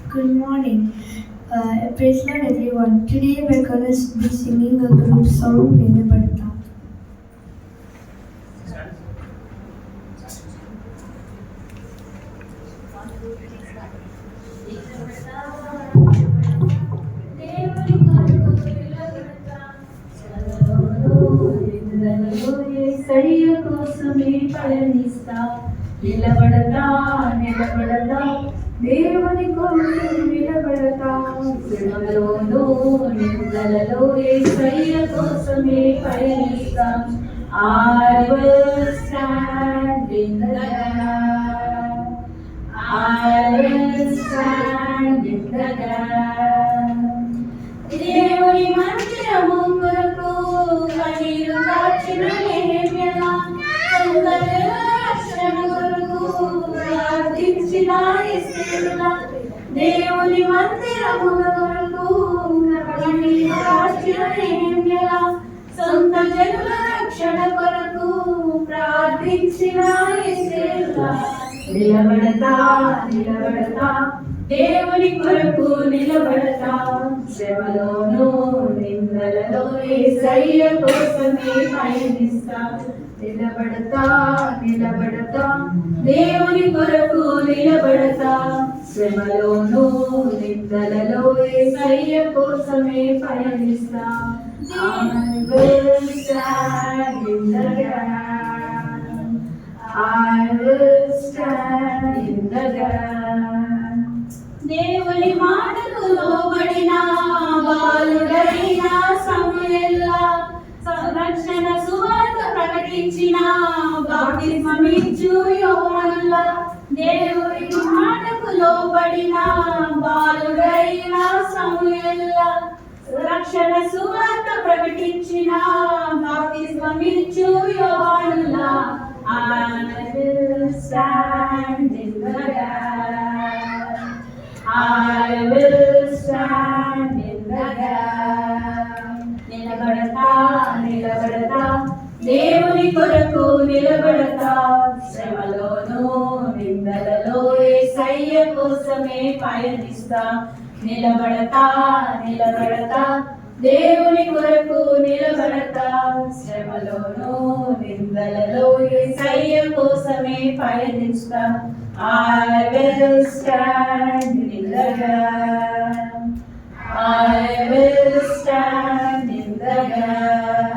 Good morning. Praise Lord, everyone. Today we're going to be singing a group song, Nilabadta. నిలబడతా నిలబడతా దేవుని కోసం నిలబడతా శ్రమలోనూ నిందలలో యేసయ్య కోసమే పయనిస్తా I will stand in the gap I will stand in the gap దేవుని మందిరము కొరకు కన్నీరు కార్చిన నెహెమ్యా ప్రార్థించిన ఎస్తేరులా దేవుని మందిరముల కొరకు కన్నీరు కార్చిన నెహెమ్యా సొంత జనుల రక్షణ కొరకు ప్రార్థించిన ఎస్తేరులా నిలబడతా నిలబడతా దేవుని కొరకు నిలబడతా శ్రమలోనూ నిందలలో యేసయ్య కోసమే పయనిస్తా నిలబడతా నిలబడతా దేవుని కొరకు నిలబడతా శ్రమలోనూ నిందలలో యేసయ్య కోసమే పయనిస్తా I will stand in the gap I will stand in the gap దేవుని మాటకు లోబడిన బాలుడైన సమూయేలా రక్షణ సువార్త ప్రకటించిన బాప్తిస్మమిచ్చు యోహానులా దేవుని మాటకు లోబడిన బాలుడైన సమూయేలా రక్షణ సువార్త ప్రకటించిన బాప్తిస్మమిచ్చు యోహానులా I will stand in the gap I will stand in the gap నిలబడతా నిలబడతా దేవుని కొరకు నిలబడతా శ్రమలోనూ నిందలలో యేసయ్య కోసమే పయనిస్తా నిలబడతా నిలబడతా దేవుని కొరకు నిలబడతా శ్రమలోనూ నిందలలో యేసయ్య కోసమే పయనిస్తా I will stand in the gap I will stand in the gap